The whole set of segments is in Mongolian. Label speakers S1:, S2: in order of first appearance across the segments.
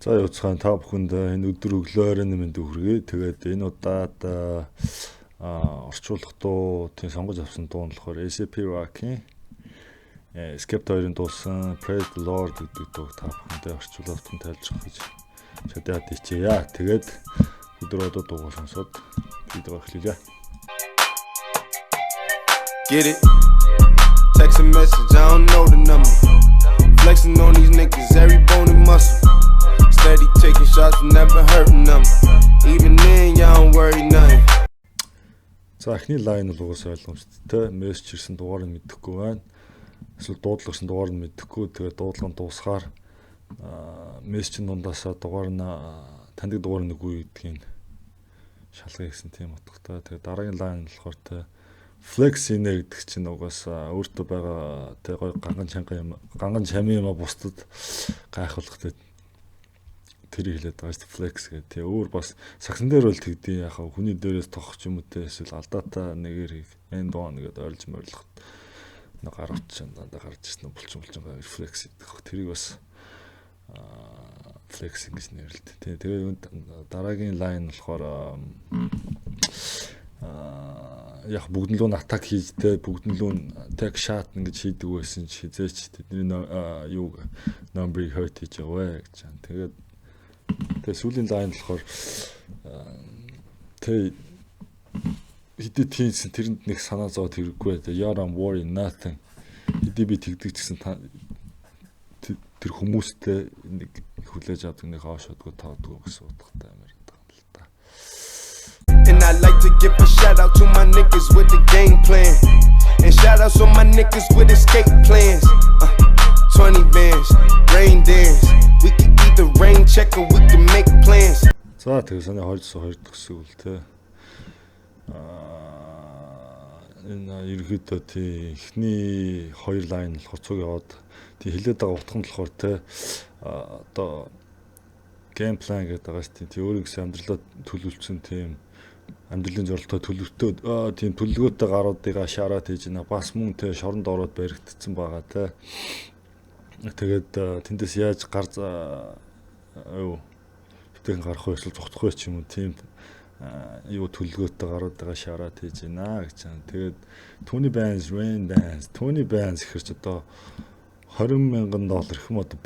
S1: За юуцхан та бүхэнд энэ өдөр өглөөр нэмэнд хүргэе. Тэгээд энэ удаад орчуулах дуу тийм сонгож авсан дуу нь болохоор ASAP Rocky Skepta 2-ын дуусан Praise the Lord гэдэг дууг та бүхэндээ орчуулаад тайлбарлах гэж чадаад ичээе. Тэгээд өдөр одоо дууг сонсоод видео эхлэе.
S2: Get it? Text a message, I don't know the number. Flexing on these niggas, every bone and muscle. Steady taking shots, never hurting them. Even then, y'all don't worry nothing.
S1: За эхний лайн бол угсаа ойлгомжтой. Мессеж ирсэн дугаар нь мэдэхгүй байна. Эсвэл дуудлагсан дугаар нь мэдэхгүй. Тэгээд дуудлага нь дуусахаар мессежийн дундаасаа дугаар нь таньдаг дугаар нь үгүй гэдгийг шалгая гэсэн тийм утгатай. Тэгээд дараагийн лайн болохоор тэ Flex инэ гэдэг чинь угаасаа өөртөө байгаа тэ гой ганган чамын юм бусдад гайхуулах тэ тэр хэлээд байгаа шүү дээ Flex гэдэг. Тэгээ өөр бас сагсан дээр бол тэгдий яхаа хүний дээрээс тохч юм уу тэ эсвэл алдаатай нэгээр энэ доо нэгэд ойрлж морилох нэг гарч чинь дандаа гарч ирсэн булчин байгаа Flex гэдэг. Тэрийг бас Flex гэж нэрлэдэг. Тэгээ дараагийн лайн болохоор яг бүгд нь лөө атак хийжтэй бүгд нь лөө tag shot ингэж хийдэг байсан чи хизээч тэдний юу number hurt хийж байгаа вэ гэж. Тэгээд сүүлийн лайн болохоор тэг хэдий тийсэн тэрэнд нэг санаа зовоод хэрэггүй. You're on worry nothing. Хэдий би тэгдэг гэсэн тэр хүмүүстэй нэг хүлээж авдаг нэг хаашаадгүй таадгүй гэсэн утгатай амар.
S2: And I like to give a shout out to my niggas with the game plan. And shout outs on my niggas with escape plans. 20 bands, rain dance. We can either rain check or we can make plans.
S1: За тэгээ санаа хоёр төгсөв л те. Энэ ерөөдөө тий эхний хоёр лайн болохоор цуг яваад тий хилээд байгаа утга нь болохоор те одоо game plan гэдэг байгаа шүү дээ. Тий өөрийнхөө амьдралаа төлөвлөсөн тийм амьдралын зорилттой төлөвтэй тийм төлөвлөгөөтэй гаруудыгаа шаарат хийж байна. Бас мөн тэ шоронд ороод баригдсан байгаа те. Тэгээд тэндээс яаж хэвтэн гарах вэ эсвэл цогцох вэ ч юм уу тийм юу төлөвлөгөөтэй гаруудыгаа шаарат хийж байна гэж байна. Тэгээд Tony Bands ихэрч одоо $20,000 гэх юм одоо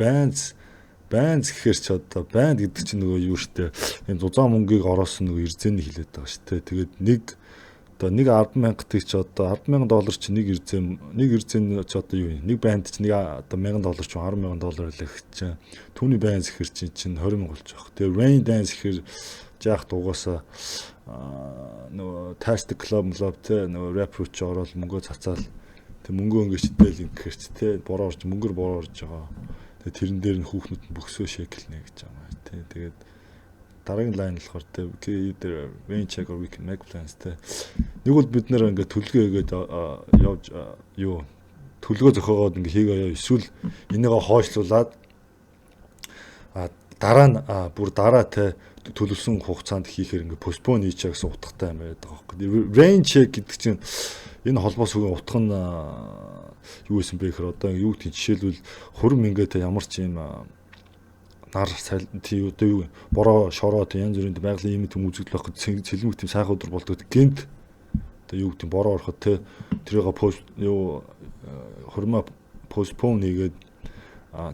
S1: Bands гэхэр ч одоо band гэдэг чинь нөгөө юу штэ энэ зузаан мөнгийг ороосон нөгөө ирзэний хилээд байгаа штэ. Тэгээд нэг 10,000 гэдэг чи одоо $10,000 чи нэг ирзэн ч одоо юу нэг band чи нэг одоо $1,000 чи $10,000 л их чинь түүний Bands гэхэр чинь 20,000 болж байгаа. Тэгээд Rain Dance гэхэр жаах дугаасаа нөгөө Tastic Club те нөгөө rap руу чи ороод мөнгөө цацаал тэг мөнгөө ингээд шидэл гэхэр чи те мөнгөөр бороо орж байгаа. Тэрэн дээр нь хүүхнүүд нь бөхсөө шекелнэ гэж байгаа тий. Тэгээд дараагийн лайн болохоор тий either rain check or we can make plans тий. Нэг бол бид нэр ингээд төлгөө явж юу төлгөө зохиогоод ингээд хийгээ эсвэл энийгээ хойшлуулад дараа нь бүр дараа тий төлөвлөсөн хугацаанд хийхээр ингээд postpone хийчихэ гэсэн утгатай юм байдаг аахгүй. Rain check гэдэг чинь энэ холбоос үгийн утга нь юу гэсэн бэ гэхээр одоо юу гэдэг жишээлбэл $20,000-тэй ямар ч юм нар тий одоо юу бороо шороо тий янз бүрийн байгалийн юм тийм үзэгдэл авах цэлмэг тийм сайхан өдөр болдог гинт одоо юу гэдэг бороо ороход тий тэрийг пост юу хурмаа постпон хийгээд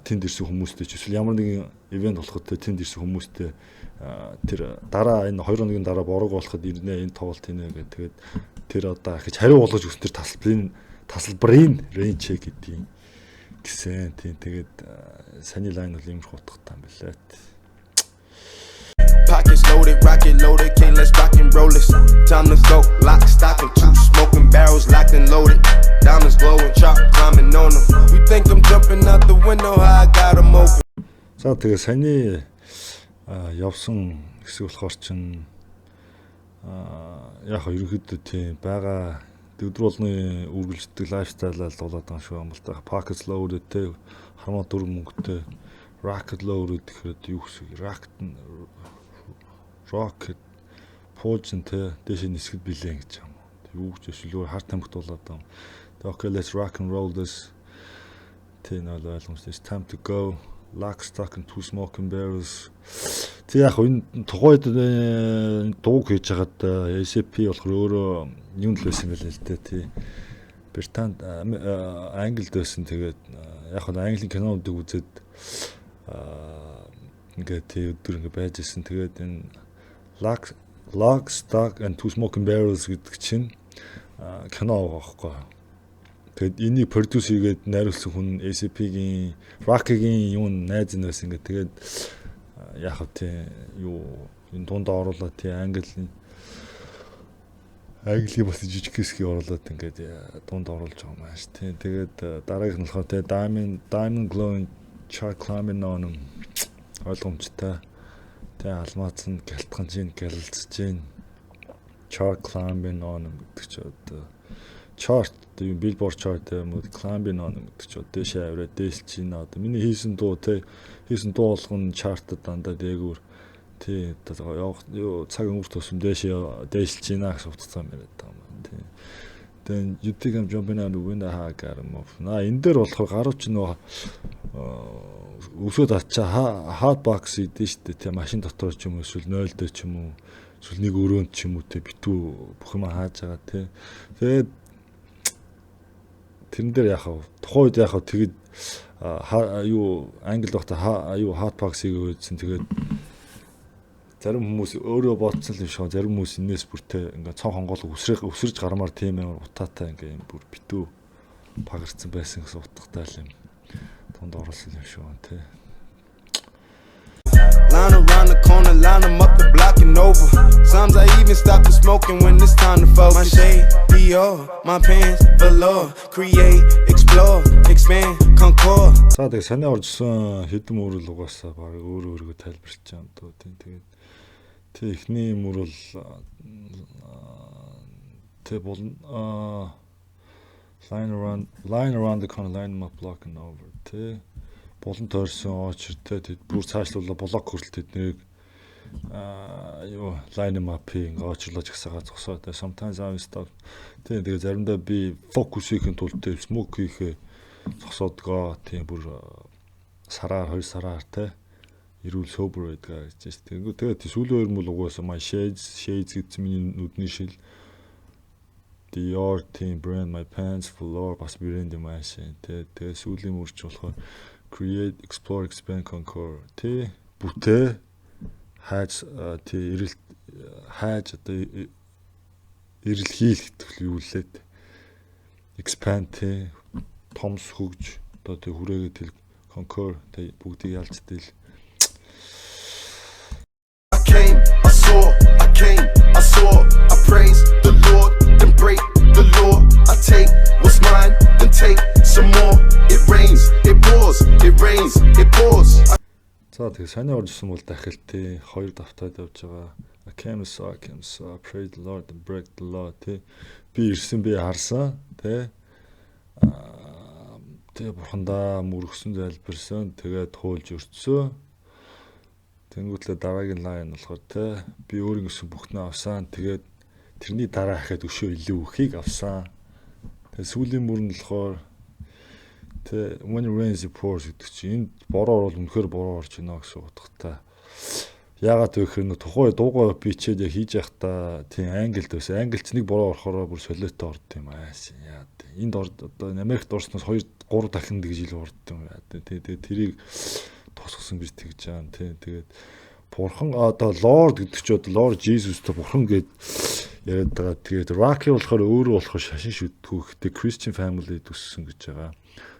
S1: тэнд ирсэн хүмүүстэй ч эсвэл ямар нэгэн ивент болоход тэнд ирсэн хүмүүстэй тэр дараа энэ 2 хоногийн дараа борог болоход ирнэ энэ тоглолтийнэ гэдэг. Тэгээд тэр одоо ахиж хариу болгож өгсөн тэр тасалбарын rain check гэдэг гэсэн тийм тэгээд саний лайн бол юм утгатай юм байна.
S2: Pockets loaded, rocket loaded, can't let's rock and roll this. Time to go, lock, stock, and two smoking barrels locked and loaded. Diamonds glowing, chop climbing on them. You think I'm jumping out the window? How I got them open.
S1: За тэгээ саний явсан хэсэг болохоор чинь яг ерөнхийдөө тийм байгаа өдөр болгоны үргэлжлэдэг лайфстайлаа дуулаад байгаа шүү юм бол та Pockets loaded те хамаа дөрв мөнгөтэй rocket loaded гэхэд юу гэсэн rocket pulse те дэше нисгэд билээ гэж юм. Юу гэж эсвэл харт тамхи дуулаад байгаа. Okay, let's rock and roll this. Тийм ойлгомжтой. Time to go. Lock, Stock and Two Smoking Barrels. Тэг яг энэ тухайд дууг хийж хагаад ACP болохоор өөрөө юм л байсан байлээ л дээ тий. Британд Англид байсан. Тэгээд яг нь Английн кинонуудыг үзээд ингээд тий өдөр ингээд байж исэн. Тэгээд энэ Lock, Stock and Two Smoking Barrels гэдэг чинь кино аахгүй. Тэгэд энийг продюс хийгээд найруулсан хүн ACP-гийн Rocky-гийн юун найз нь байсан ингээд тэгээд яг тий юу энэ дунд оруулаад тий Английн бас жижиг хэсгийг оруулаад ингээд дунд оруулж байгаа юм ааш тий. Тэгээд дараагийнх нь болохоор тий Diamond Glowing Chart Climbing on ойлгомжтой. Тэгээ алмаз нь гялтхан чинь гэлэлцэж чинь chart climbing on гэдэг ч одоо chart юм billboard chart юм уу climbing on гэдэг ч одоо дэше аваад дээш чинь одоо миний хийсэн дуу болгоно chart-д дандаа дээгүүр тий одоо юу цаг өнгөрт тусам дээш чинь аа гэж утгацсан юм яриад байгаа юм тий. Then you think I'm jumping out the window how I got him off. Энэ дээр болохоор гаруй ч нөө өсөд ачаа hot box идэв шүү дээ. Тэ машин дотор ч юм уу эсвэл 0 дээр ч юм уу эсвэл нэг өрөөнд ч юм уу тэ битүү бүх юм хааж байгаа тий. Тэгээд тэрэн дээр яхав тухайн үед яхав тэгэд юу англи багта юу hot box-ыг өгсөн. Тэгээд зарим хүмүүс өөрөө бодсон л юм шиг зарим хүмүүс энэс бүртээ ингээ цон хонгол өсрөж гармаар тийм амар утаатай ингээ юм бүр битүү пагарцсан байсан гэсэн утгатай л юм. Тунд оруулсан юм шиг тий.
S2: Line around the corner, line them up the block and over. Sometimes I even stop the smoking when it's time to focus. My shade, Dior, my pants, velour. Create, explore, expand, concord.
S1: За тэгээ саний оржсон хэдэн мөрөл угаасаа баг өөрөөгөө тайлбарлаж байгаа юм дөө тий. Тэгээд тэг ихний мөрөл тэг болно line around the corner, line them up block and over тий. Болон тойрсон очер тий бүр цаашлуулаа блок хүртэл тэднийг юу line them up-ийг очрлож гисагаа зогсоо тий. Sometimes I stop тий тэгээ заримдаа би фокус хийхин тулд тий smoke хийхээ зогсоодгоо тий бүр сараар 2 сараар тий ирүүл sober байдаг гэж тий. Тэгээд сүүлийн 2 мөл угаасаа my shades гэсэн миний нүдний шил Dior team brand my pants velour бас брэнд юм ааш тий. Тэгээ сүүлийн мөрч болохоор create explore expand conquer тий бүтээ хайж тий хайж одоо ирэл хийл гэдэг юу лээд expand тий томс хөгж одоо тий хүрээгээ тэл conquer тий бүгдийг ялж тэл
S2: I saw, I praise the Lord, then break the law. I take what's mine, then take some more. It rains, it pours, it rains, it pours.
S1: За тэгээ саний оржсон бол дахил тий 2 давтаад явж байгаа. I came saw, praise the Lord and break the law тий. Би ирсэн би харсан тий. Тэгээ бурхандаа мөргсөн залбирсан тэгээд хуульж өртсөн. Тэнгүүтлээ дараагийн лайн болохоор тий би өөрийн өсөн бүхнээ авсан. Тэгээд тэрний дараа хахад өшөө илүү өөхийг авсан. Тэгээд сүүлийн мөрөнд болохоор тий when it rains it pours гэдэг чинь энд бороо бол үнэхээр бороо орж ийнө гэсэн утгатай. Яагаад вэ гэхээр тухай дуугаа бичээд яг хийж явахдаа тий англид байсан. Англич нэг бороо орохороо бүр солиотой орд юм ааш. Яа тий энд одоо Америкт орсноос 2-3 дахин гэж ил орд юм яа тий. Тэгээд тэрийг тусгасан гэж тэгж байгаа тий. Тэгээд бурхан одоо Lord гэдэг чи одоо Lord Jesus-тэй бурхан гэд яриад байгаа. Тэгээд Rocky болохоор өөрөө болохоор шашин шүтгөх. Тэгээд Christian family төссөн гэж байгаа.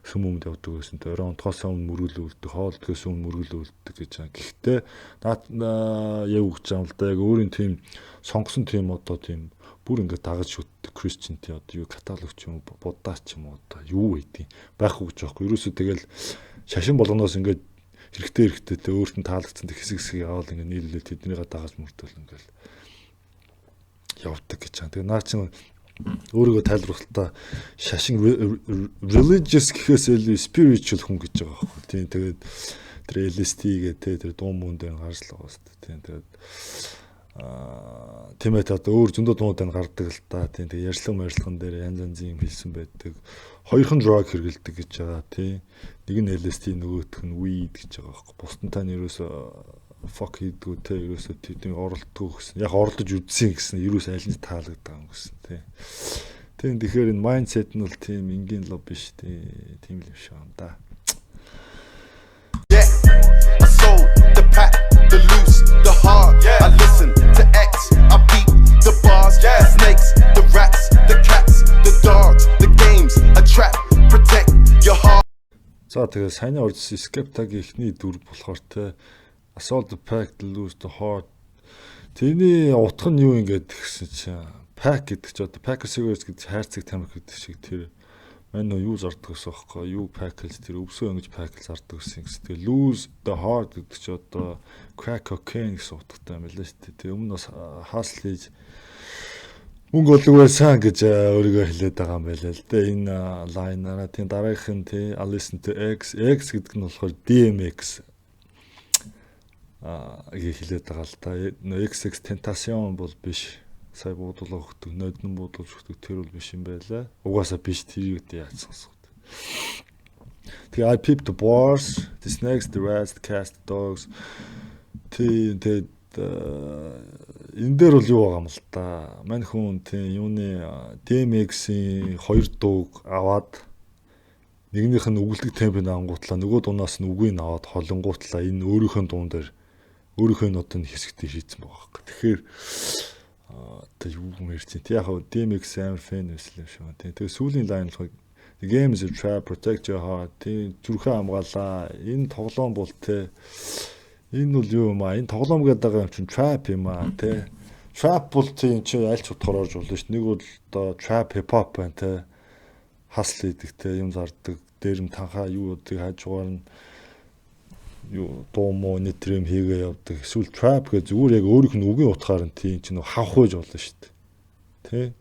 S1: Сүм өмд явдаг гэсэн. Орон онтгоос өмнө мөргөл үлддэг, хоолдгоос өмнө мөргөл үлддэг гэж байгаа. Гэхдээ яг үгч юм л да. Яг өөрийн тийм сонгосон тийм одоо тийм бүр ингээд дагаж шүтдэг Christian тий одоо юу католик ч юм уу, буддаа ч юм уу одоо юу байдیں۔ Байх үг гэж байхгүй. Ерөөсөө тэгэл шашин болгоноос ингээд хэрэгтэй тэ өөрт нь таалагдсан хэсэг хэсгийг аваад ингээд нийлүүлээд тэднийгээ дагаж мөрдөл ингээд явдаг гэж байна. Тэгээ наа чинь өөрийгөө тайлбарлалтаа шашин religious гэхээс илүү spiritual хүн гэж байгаа байхгүй. Тийм тэгээд тэр LSD гээ тэр дуу мөн дээр гарч л байгаа шүү дээ. Тийм тэгээд Тэмээд одоо өөр зөндөө дуунууд нь гардаг л та. Тийм тэг ярьслан дээр янз янзын юм хэлсэн байдаг. Хоёрхан drug хэрэгэлдэг гэж байгаа тий. Нэг нь LSD, нөгөөх нь weed гэж байгаа байхгүй. Бусдын тань ерөөсө fuck хийдгүү те ерөөсө тийм оролддог гэсэн. Яг оролдож үзсэн гэсэн ерөөсө аль нь таалагддаг юм гэсэн тий. Тийм тэгэхээр энэ mindset нь бол тийм энгийн лоб биш тий. Тийм л юм шиг юм да.
S2: I sold the pack, the loose, the hard. I listen to X, I beat the bars, the snakes, the rats, the cats, the dogs, the games, a trap, protect your heart.
S1: За тэгээ сайн оржсэн Skepta-гийн эхний дүр болохоор те I sold the pack, the loose, the hard. Тэрний утга нь юу ингээд гэсэн чинь pack гэдэг чинь одоо pack cigarettes гэдэг хайрцаг тамхи гэдэг шиг тэр мань юу зардаг гэсэн байхгүй юу package тэр өвсөө ингэж package зардаг гэсэн. Тэгээ lose the heart гэдэг чи одоо crack cocaine гэсэн утгатай юм байна шүү дээ. Тэгээ өмнө бас hustle хийж мөнгө олдог байсан гэж өөрийгөө хэлээд байгаа юм байлаа л дээ. Энэ line-аараа тийм дараагийнх нь тий I listen to X гэдэг нь болохоор DMX ийг хэлээд байгаа л да. XX Tentation бол биш. Сая буудуулаа өгдөг, нодон буудуулж өгдөг тэр бол биш юм байлаа. Угаасаа биш тэр юу яатсан гэсэн. Тэгээ I peep the bars, the snakes, the rats, the cats, the dogs. Тэгээд энэ дээр бол юу байгаа юм л та. Мань хүн тийм юуны DMX-ийн хоёр дууг аваад нэгнийх нь өгүүлдэг темпыг ангуутлаа, нөгөө дуунаас нь үгийг аваад холонгуутлаа энэ өөрийнхөө дуун дээр өөрийнхөө нотын хэсэгтээ хийцэн байгаа. Тэгэхээр одоо юу юм ярьж тий яг DMX амар фэн байсан юм шиг. Тэгээ сүүлийн лайн болохоор the game is a trap, protect your heart. Тий зүрхээ хамгаалаа. Энэ тоглоом бол тий энэ бол юу юм аа? Энэ тоглоом гэдэг байгаа юм чинь trap юм аа тий. Trap бол тий энэ чинь аль ч утгаар орж болно ш. Нэг бол одоо trap hip hop байна тий. Hustle гэдэг тий юм зардаг. Дээрэм танхаа юу гэдэг хажуугаар нь юу дуумо нэтрим хийгээ явдаг. Эсвэл trap гэж зүгээр яг өөрийнх нь үгийн утгаар нь тийм ч нэг хавх байж болно шүү дээ. Тэ?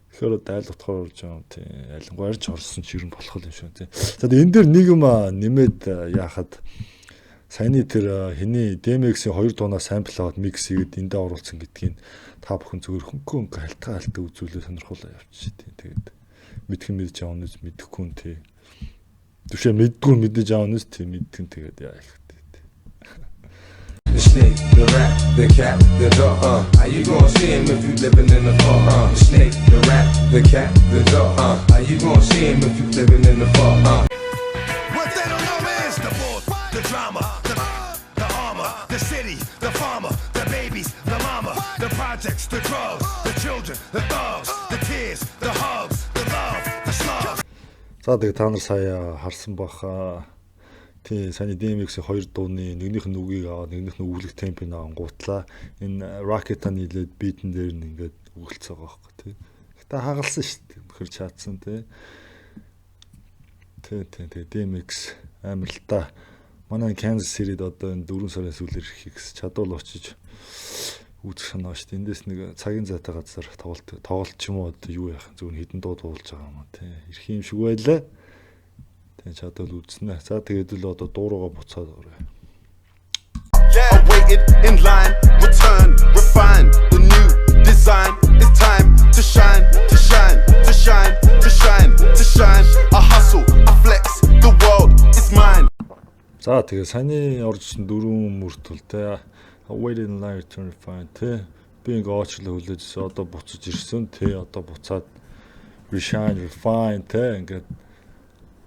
S1: Тэгэхээр айл утгаар орж байгаа юм тийм. Айлангуй арж орсон ч юм болох юм шүү тийм. За энэ дээр нэг юм нэмээд яахад саяны тэр хэний DMX-ийн хоёр дуунаа сампл аваад микс хийгээд эндээ оруулсан гэдгийг та бүхэн зүгээр хөнгөн халтаа үзүүлээ сонирхуулаа явчих тийм. Тэгээд мэдхэн мэдж авах нь мэдэхгүй нь тийм. Түшээ мэддгүй мэдэж авах нь тийм мэдхэн тэгээд яа их.
S3: The snake, the rat, the cat, the dog. How you gonna see him if you living in the fog? The snake, the rat, the cat, the dog. How you gonna see him if you living in the fog?
S2: What they don't know is the board, the drama, the armor, the city, the farmer, the babies, the mama, the projects, the drugs, the children, the thugs, the tears, the hugs, the love, the slug.
S1: За тэгээ та нар сая харсан баха. Тий саяны DMX-ийн хоёр дууны нэгнийх нь үгийг аваад нэгнийх нь үглэх темпийг ангуутлаа. Энэ Rocket-а нийлээд битэн дээр нь ингээд үгэлцээ байгаа байхгүй тий. Гэтэ хагалсан шүү дээ. Бөхөр чаатсан тий. Тий DMX амар л та. Манай Kansas City-д одоо энэ 4 сарын сүүлээр ирэх гэж чадвал очиж үзэх санаа шүү дээ. Эндээс нэг цагийн зайтай газар тоглолт ч юм уу одоо юу яах зөв хідэн дуу дуулж байгаа юм тий. Ирэх юм шиг байлаа. Тэг чадвал үзнэ. За тэгээд л одоо дууруугаа буцаад орё.
S2: Awaited in line, return, refine the new design. It's time to shine, to shine, to shine, to shine, to shine. I hustle, I flex, the world is mine.
S1: За тэгээд саяны оржсэн дөрвөн мөртөл те awaited in line, return, refine те би ингээ оочлоо хүлээжсэн одоо буцаж ирсэн те одоо буцаад reshine, refine те ингээ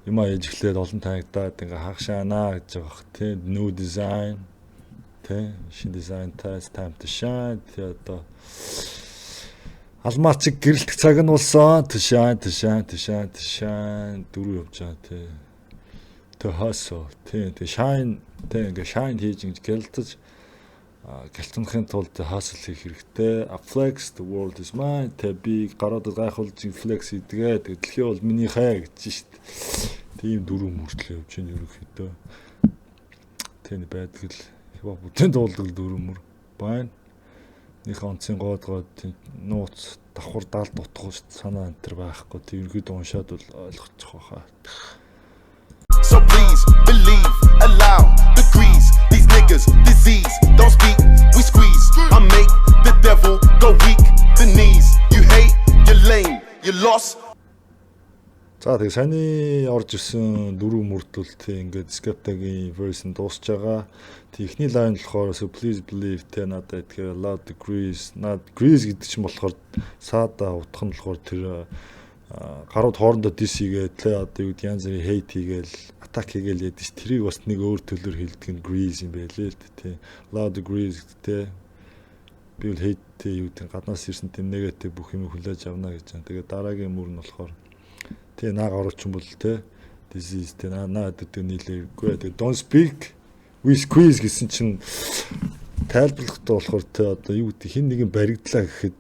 S1: юм ажиглээд олон танигдаад ингээ хагшаанаа гэж байгаа бох тий new design тий шинэ дизайн test time to shine тий одоо алмаачиг гэрэлтэх цаг нь болсон to shine дөрөв явж байгаа тий to hustle тий shine тий ингээ shine хийж ингээ гэрэлтэж гэлтэнхын тулд hustle хийх хэрэгтэй flex the world is mine тий би гараад гайхуулж flex хийдгээ дэлхий бол минийхээ гэж шít тийм дөрөв мөртлөө явж байна ерөөхдөө. Тэний байдаг л хип-хоп бүтэн дуулдаг дөрөв мөр байна. Нэг онцгийн гоод нууц давхар даалд утгах санаа энэ төр байхгүй. Тийм ерөөхдөө уншаад бол ойлгочих واخа.
S2: So please believe, allow the grease. These niggas niggas, disease, don't speak, we squeeze. I make the devil go weak, the knees. You hate, you're lame, you lost.
S1: За тэгээ саяны орж ирсэн дөрөв мөрдөл тий ингээд Skepta-гийн version дуусж байгаа. Техний лайн болохоор so please believe тэ надад тэгээ loud degrees гэдэг чинь болохоор саада утгах нь болохоор тэр гарууд хоорондоо diss хийгээд тэ одоо юу гэдэг янз бүрийн hate хийгээл attack хийгээл яд ш тэрийг бас нэг өөр төлөөр хэлдэг нь grease юм байлээ л тий loud degrees тэ би бол hate тэ юу гэдэг гаднаас ирсэн тийм negative бүх юм хүлээж авна гэж байна. Тэгээ дараагийн мөр нь болохоор тэгээ нааг оруулчин бол тэ disease тэ наа гэдэг нийлээгүй. Тэгээ don't speak we squeeze гэсэн чинь тайлбарлахдаа болохоор тэ одоо юу гэдэг хин нэгэн баригдлаа гэхэд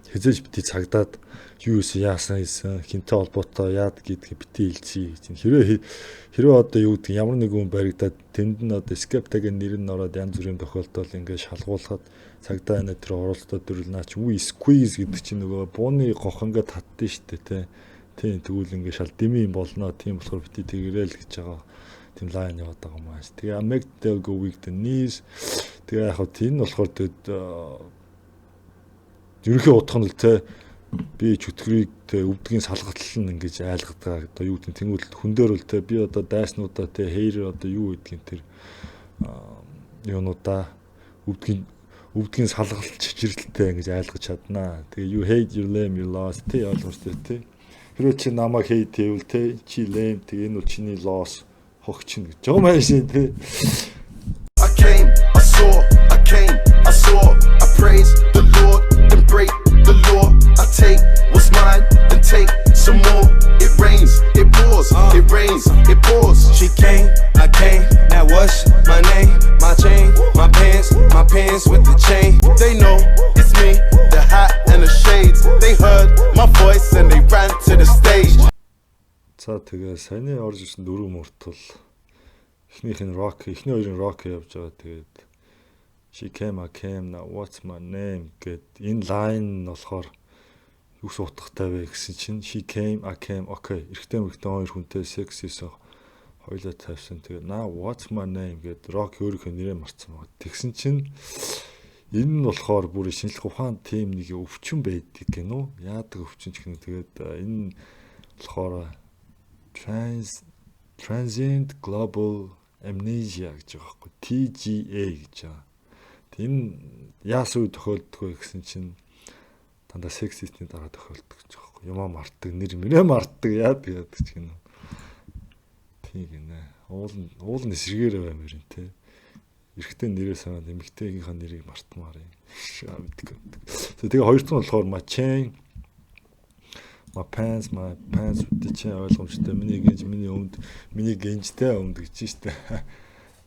S1: хязээж бити цагдаад юу яасан хийсэн хинтэй холбоотой яад гэдгийг бити хэлчихье гэж. Хэрвээ одоо юу гэдэг ямар нэгэн баригдаад тэнд нь одоо Skepta-гийн нэр нь ороод янз бүрийн тохиолдол ингээд шалгуулахад цагдаа энэ төр оролцоод дөрвөлнаа чи we squeeze гэдэг чинь нөгөө бууны гох ингээд татдээ штэ тэ. Тийм тэгвэл ингээд шал дими юм болно. Тийм болохоор бити тэгэрэл гэж байгаа. Тийм лайн яваад байгаа юм ааш. Тэгээ I make them go weak the knees. Тэгээ яг хөө тийм болохоор тэгээд ерөнхий утга нь л тэ би чөтгөрийг тэ өвдгийн салгалтал нь ингэж айлгадаг. Одоо юу гэдэг тэнгуүл хүн дээр л тэ би одоо дайснуудаа тэ хейр одоо юу гэдгийг тэр юунуудаа өвдгийн салгалт чичрэлтэй ингэж айлгаж чаднаа. Тэгээ you hate your lame you lost тэ ойлгомжтой тэ. Хэрвээ чи намайг hate гэвэл тэ чи lame тэгээ энэ бол чиний loss хогчин гэж байгаа юм шин тэ.
S2: I came, I saw, I praise the Lord and break the law. I take what's mine and take some more. It rains, it pours, it rains, it pours. She came, I came. Now what's my name? My chain, my pants with the chain. They know it's me, the hat and the shades. They heard my voice and they ran to the stage.
S1: За тэгээ саяны орж ирсэн дөрөв мөртөл эхнийх нь rock, эхний хоёрын rock явж байгаа. Тэгээд she came, I came, now what's my name гэд энэ line нь болохоор юу сутгатай вэ гэсэн чинь she came, I came, okay. Эрэгтэй хоёр хүнтэй sex хийсэн хоёлаа тавьсан. Тэгээд now what's my name гэд rock өөрийнхөө нэрээ марцсан байна. Тэгсэн чинь энэ нь болохоор бүр шинжлэх ухаан тийм нэг өвчин байдаг гэнэ. Яадаг өвчин ч гэнэ. Тэгээд энэ болохоор transient global amnesia гэж байгаа байхгүй TGA гэж байгаа. Тийм яасан үе тохиолддог вэ гэсэн чинь дандаа сексистийн дараа тохиолддог гэж байгаа байхгүй. Юмаа мартдаг, нэр мөрөө мартдаг яад гэдэг ч гэнэ. Тийм гинэ. Уул нь эсэргээр байм ярин те. Эрэгтэй нэрээ санаад эмэгтэйгийнхаа нэрийг мартмаар юм. Тэгээ хоёр дахь нь болохоор my chain my pants with the ойлгомжтой миний гинж миний өмд миний гинжтэй өмд гэж штэ.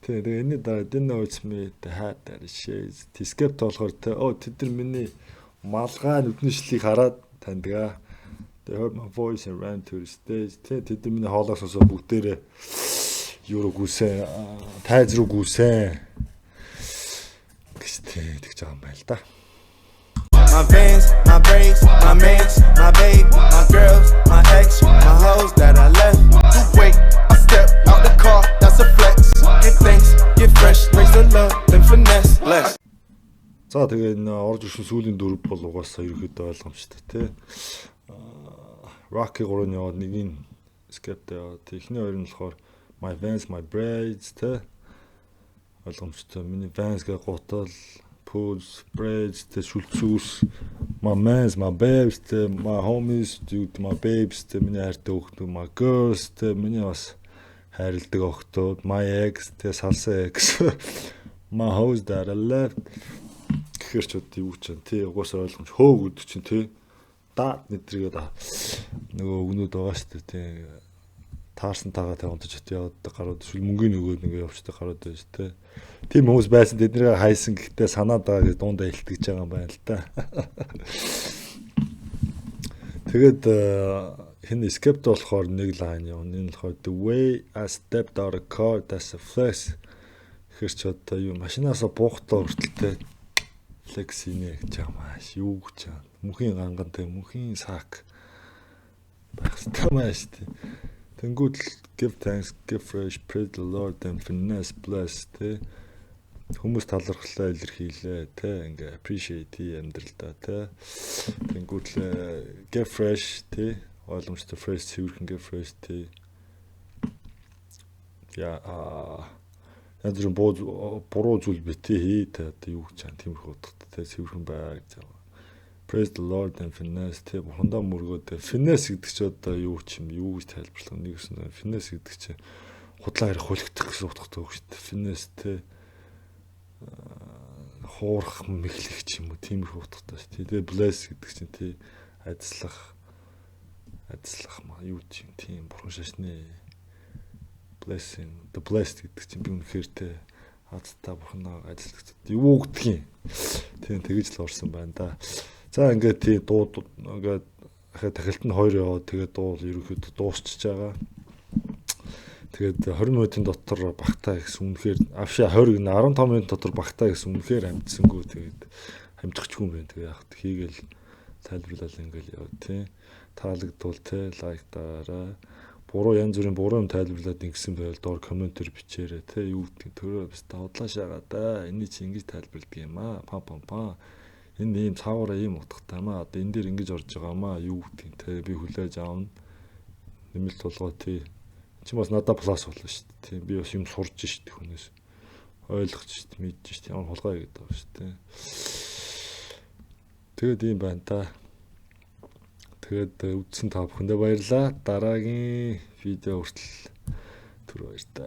S1: Тэгээ энэ дараа дэн нөөц ми the hat that shades Skepta болохоор тэд нар миний малгай нүдний шлийг хараад таньдгаа. They heard my voice and ran to the stage. Тэд миний хоолоос осоо бүгдээрээ юу руу гүйсэн тайз руу гүйсэн гэж тэгж байгаа юм байл да.
S2: My Vans, my braids, my mans, my babe, my girls, my ex, my hoes that I left. Wait, I step out the car, that's a flex. Get thanks, get fresh, raise the love, then finesse less.
S1: За тэгээ энэ орж ирсэн сүүлийн дөрв бол угаасаа ерөөхдөө ойлгомжтой тий. Rocky 3-ын яваад нэгийг Skepta яваад эхний хоёр нь болохоор my Vans, my braids тий. Ойлгомжтой. Миний Vans гэ гутал pools, braids, шүлцүүс, my mans, my babes, my homies, my babes, миний хайртай хүүхдүүд, my girls, миний бас хайрладаг охтууд, my ex, салсан ex, my hoes that I left. Гэхэр ч одоо юу ч юм тий угаасаа ойлгомж хөө гэдэг чинь тий даа нэтргээд нөгөө өгнүүд байгаа шүү дээ тий таарсан тагаа тавьж яваад гарууд шүл мөнгөний өгөөд ингээ явчихдаг гарууд байж тий. Тийм хүмүүс байсан тэднийг хайсан гэхдээ санаад байгаа гэж дундаа илтгэж байгаа юм байна л да. Тэгээд хин Skepta болохоор нэг лайн явна. Энэ болохоор the way I stepped out of car that's a flex. Хэр ч одоо юу машинаасаа буухтаа хүртэлтэй flex инэ гэж байгаа маш юу гэж байгаа. Мөнхийн гангантай мөнхийн сак байх хэрэгтэй маш тий. Тэнгүүд give thanks, give fresh, praise the Lord and finesse bless тий. Хүмүүс талархлаа илэрхийлээ те ингээ appreciate амьдралдаа те тэнгүүт л get fresh те ойлгомжтой fresh цэвэрхэн get fresh те яа янз бүрийн буруу зүйл битээ хий те одоо юу гэж чам тиймэрхүү утгатай те цэвэрхэн бай гэж. Praise the Lord and finesse те бурхандаа мөргөөд finesse гэдэг чи одоо юу юм юу гэж тайлбарлах нэг гэсэн finesse гэдэг чи худлаа харих хөлөгдөх гэсэн утгатай үг шүү дээ. Finesse те хуурах мэхлэх ч юм уу тиймэрхүү утгатай шүү дээ. Тэгээ bless гэдэг чинь тий ажиллах маа юу ч юм тийм бурхан шашны blessing the blessed гэдэг чинь би үнэхээр те хацтай бурханаа ажиллах юу гэдгийг тийм тэгэж л орсон байна да. За ингээд тий дуу ингээд дахилт нь 2 яваад тэгээд дуу ерөөхдөө дуусчихж байгаа. Тэгээд 20 минутын дотор багтаа гэсэн үнэхээр авшаа 20 15 минут дотор багтаа гэсэн үнэхээр амжсангүй тэгээд амжчихгүй юм байна. Тэгээд яг хийгээл тайлбарлал ингээл яа тий таалагдвал тий лайк дараа буруу янз бүрийн буруу юм тайлбарлаад ингэсэн байвал доор комментээр бичээрэй тий юу гэдэг төрөө бас удлаа шагаа да энийг чи ингэж тайлбарладаг юм аа па энэ ийм цаагаараа ийм утгатай маа одоо энэ дээр ингэж орж байгаа маа юу гэдэг те би хүлээж аавна нэмэлт толгой тий чи бас надад плюс болно шүү дээ тий би бас юм сурж шүү дээ хүнээс ойлгож шүү дээ мэдж шүү дээ ямар хулгай гэдэг байгаа шүү дээ тэгээд ийм байна та тэгээд үзсэн та бүхэндээ баярлалаа дараагийн видео хүртэл түр баяр та